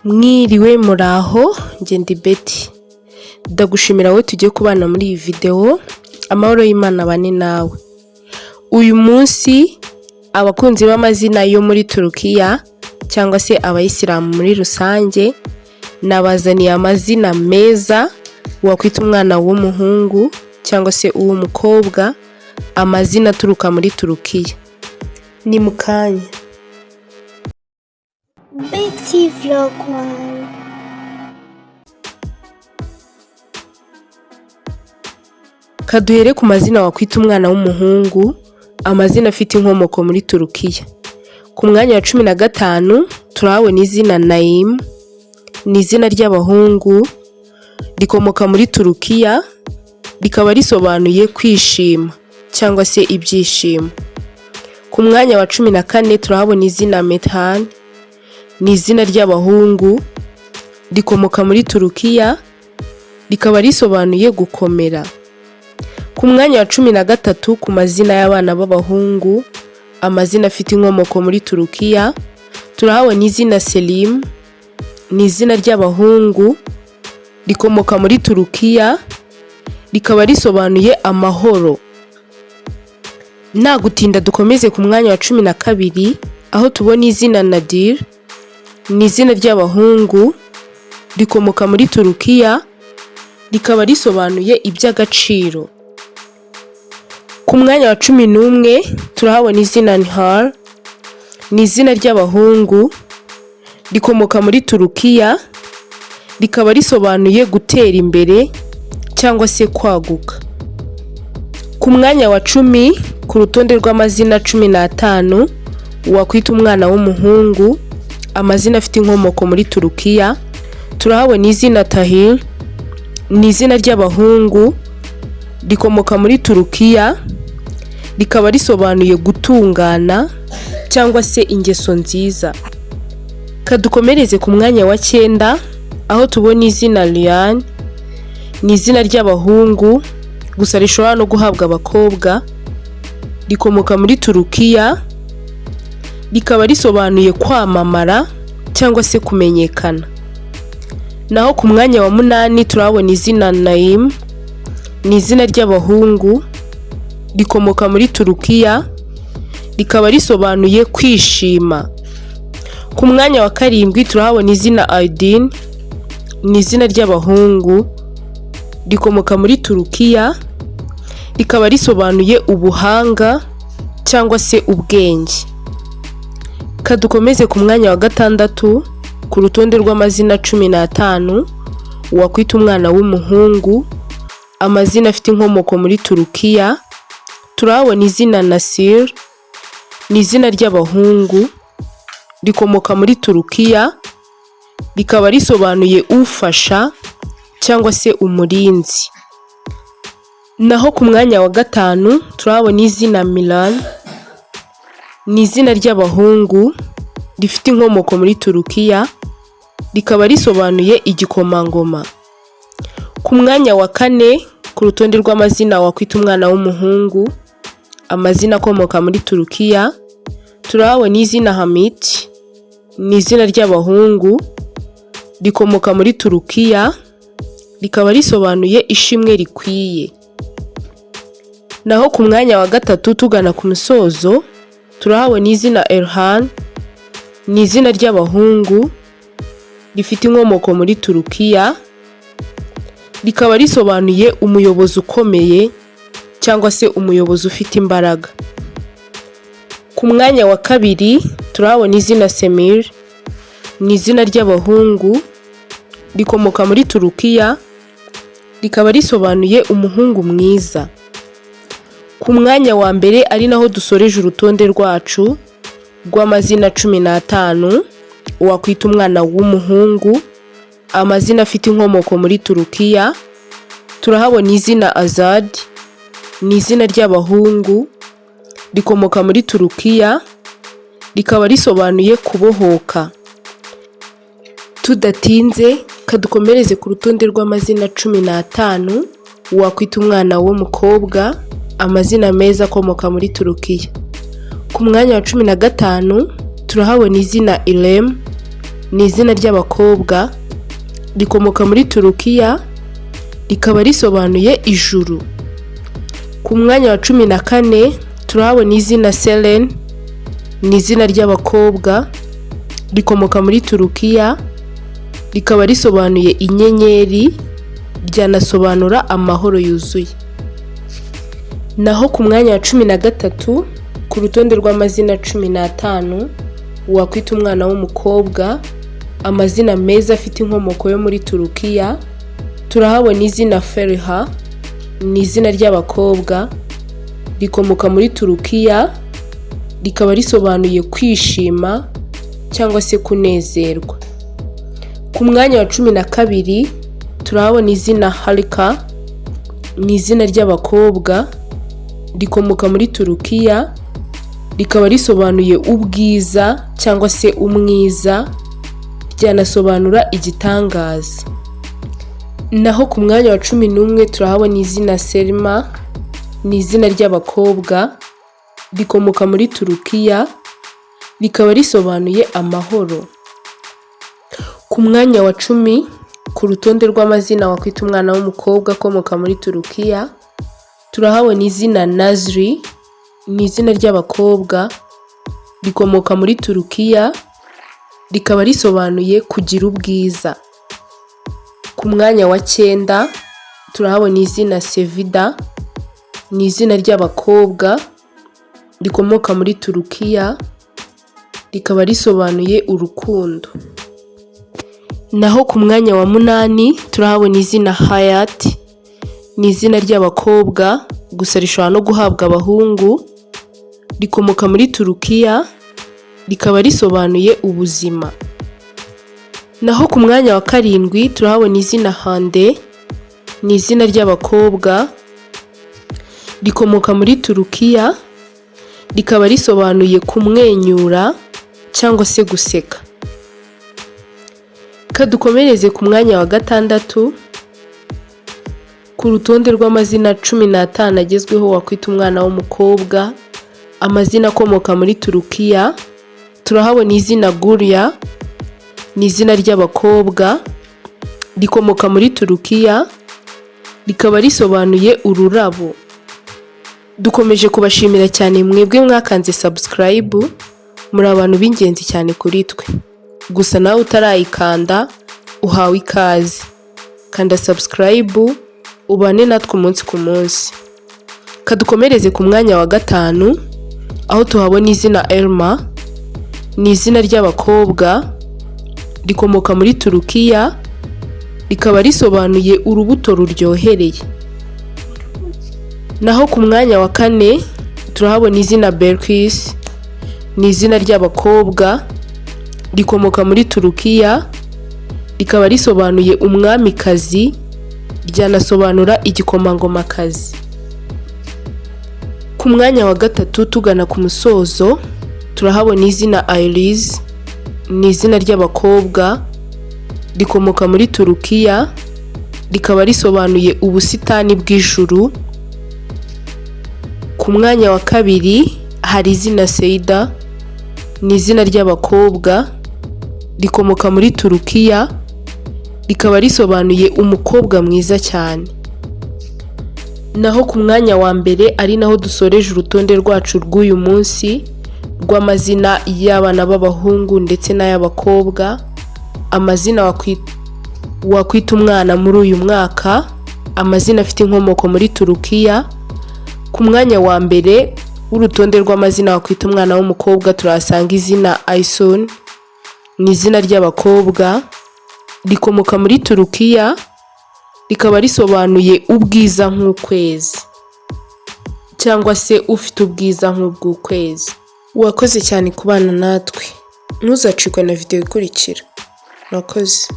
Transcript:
Mwiriwe muraho, nge ndi Betty. Ndagushimira wowe tugiye kubana muri iyi video. Amahoro y'Imana bane nawe. Uyu munsi abakunzi b'amazina yo muri Turukiya cyangwa se abayisilamu muri rusange nabazaniye amazina meza wakwita umwana w'umuhungu cyangwa se uw'umukobwa, amazina aturuka muri Turukiya. Ni mukanya. Betty Vlog 1. Kaduhere ku mazina wakwita umwana w'umuhungu, amazina afite inkomoko muri Turukiya. Ku mwanya wa 15 turahabona izina Naim, ni izina ry'abahungu, rikomoka muri Turukiya, rikaba risobanuye kwishima cyangwa se ibyishimo. Ku mwanya wa 14 turahabona izina Metehan, ni izina ry'abahungu, rikomoka muri Turukiya, rikaba risobanuye gukomera. Ku mwanya wa 13 ku mazina y'abana b'abahungu, amazina afite inkomoko muri Turukiya, turahabona izina Selim, ni izina ry'abahungu, rikomoka muri Turukiya, rikaba risobanuye amahoro. Nagutinda dukomeze ku mwanya wa 12 aho tubona izina Nadir, ni izina ry'abahungu, rikomoka muri Turukiya, rikaba risobanuye iby'agaciro. Ku mwanya wa 11 turahabona izina Nihar, ni izina ry'abahungu, rikomoka muri Turukiya, rikaba risobanuye gutera imbere cyangwa se kwaguka. Ku mwanya wa 10 ku rutonde rw'amazina 15 wakwita umwana w'umuhungu, amazina afite inkomoko muri Turukiya, turahabona izina Tahir, ni izina ry'abahungu, rikomoka muri Turukiya, rikaba risobanuye gutungana cyangwa se ingeso nziza. Kadukomereze ku mwanya wa 9 aho tubona izina Lian, ni izina ry'abahungu, gusa rishobora no guhabwa abakobwa, rikomoka muri Turukiya, rikaba risobanuye kwamamara cyangwa se kumenyekana. Naho ku mwanya wa 8 turabona izina Naim, ni izina ry'abahungu, rikomoka muri Turukiya, rikaba risobanuye kwishima. Ku mwanya wa 7 turahabona izina Aydin, ni izina ry'abahungu, rikomoka muri Turukiya, rikaba risobanuye ubuhanga cyangwa se ubwenge. Kadukomeze ku mwanya wa 6 ku rutonde rw'amazina 15 wakwita umwana w'umuhungu, amazina afite inkomoko muri Turukiya, turahabona izina Nasir, ni izina ry'abahungu, rikomoka muri Turukiya, rikaba risobanuye ufasha cyangwa se umurinzi. Naho ku mwanya wa 5 turahabona izina Milan, ni izina ry'abahungu, rifite inkomoko muri Turukiya, rikaba risobanuye igikomangoma. Ku mwanya wa 4 ku rutonde rw'amazina wakwita umwana w'umuhungu, amazina akomoka muri Turukiya, turahabona izina Hamit, ni izina ry'abahungu, rikomoka muri Turukiya, rikaba risobanuye ishimwe rikwiye. Naho ku mwanya wa 3 tugana ku musozo turahabona izina Erhan, ni izina ry'abahungu, rifite inkomoko muri Turukiya, rikaba risobanuye umuyobozi ukomeye cyangwa se umuyobozi ufite imbaraga. Ku mwanya wa 2 turahabona izina Semir, ni izina ry'abahungu, rikomoka muri Turukiya, rikaba risobanuye umuhungu mwiza. Ku mwanya wa mbere ari naho dusoreje urutonde rwacu rw'amazina 15 wakwita umwana w'umuhungu, amazina afite inkomoko muri Turukiya, turahabona izina Azad, ni izina ry'abahungu, rikomoka muri Turukiya, rikaba risobanuye kubohoka. Tudatinze kadukomereze ku rutonde rw'amazina 15 wakwita umwana w'umukobwa, amazina meza akomoka muri Turukiya. Ku mwanya wa 15 turahabona izina Irem, ni izina ry'abakobwa rikomoka muri Turukiya rikaba risobanuye ijuru. Ku mwanya wa 14 turahabona izina Selen, ni izina ry'abakobwa rikomoka muri Turukiya rikaba risobanuye inyenyeri, ryanasobanura amahoro yuzuye. Naho ku mwanya wa 13 ku rutonde rw'amazina 15 wakwita umwana w'umukobwa amazina meza afite inkomoko yo muri Turukiya, turahabona izina Feriha, ni izina ry'abakobwa rikomoka muri Turukiya rikaba risobanuye kwishima cyangwa se kunezerwa. Ku mwanya wa 12 turahabona izina Harika, ni izina ry'abakobwa rikomoka muri Turukiya rikaba risobanuye ubwiza cyangwa se umwiza, ryanasobanura igitangaza. Naho ku mwanya wa 11 turahabona izina Selma, ni izina ry'abakobwa rikomoka muri Turukiya rikaba risobanuye amahoro. Ku mwanya wa 10 ku rutonde rw'amazina wakwita umwana w'umukobwa akomoka muri Turukiya turahabona izina Nazri, ni izina ry'abakobwa rikomoka muri Turukiya rikaba risobanuye kugira ubwiza. Ku mwanya wa 9 turahabona izina Sevida, ni izina ry'abakobwa rikomoka muri Turukiya rikaba risobanuye urukundo. Naho ku mwanya wa 8 turahabona izina Hayat, ni izina ry'abakobwa gusa rishobora no guhabwa abahungu, rikomoka muri Turukiya rikaba risobanuye ubuzima. Naho ku mwanya wa 7 turahabona izina Hande, ni izina ry'abakobwa rikomoka muri Turukiya rikaba risobanuye kumwenyura cyangwa se guseka. Kadukomereze ku mwanya wa 6 ku rutonde rw'amazina 15 agezweho wakwita umwana w'umukobwa amazina akomoka muri Turukiya turahabona izina Gurya, ni izina ry'abakobwa rikomoka muri Turukiya rikaba risobanuye ururabo. Dukomeje kubashimira cyane mwebwe mwakanze subscribe, muri abantu b'ingenzi cyane kuri twe. Gusa nawe utarayikanda uhawe ikaze, kanda subscribe ubane natwe umunsi ku munsi. Kadukomereze ku mwanya wa 5 aho tuhabona izina Elma, ni izina ry'abakobwa rikomoka muri Turukiya rikaba risobanuye urubuto ruryohereye. Naho ku mwanya wa 4 turahabona izina Belkis, ni izina ry'abakobwa rikomoka muri Turukiya rikaba risobanuye umwamikazi, ryanasobanura igikomangomakazi. Ku mwanya wa 3 tugana ku musozo turahabona izina Ayliz, ni izina ry'abakobwa rikomoka muri Turukiya rikaba risobanuye ubusitani bw'ijuru. Ku mwanya wa 2 hari izina Seida, ni izina ry'abakobwa rikomoka muri Turukiya rikaba risobanuye umukobwa mwiza cyane. Naho ku mwanya wa mbere ari naho dusoreje urutonde rwacu rw'uyu munsi rw'amazina y'abana b'abahungu ndetse n'ay'abakobwa, amazina wakwita umwana muri uyu mwaka, amazina afite inkomoko muri Turukiya. Ku mwanya wa mbere w'urutonde rw'amazina wakwita umwana w'umukobwa turahasanga izina Aysun, ni izina ry'abakobwa rikomoka muri Turukiya rikaba risobanuye ubwiza nk'ukwezi cyangwa se ufite ubwiza nk'ubw'ukwezi. Wakoze cyane kubana natwe, ntuzacikwe na video ikurikira. Murakoze.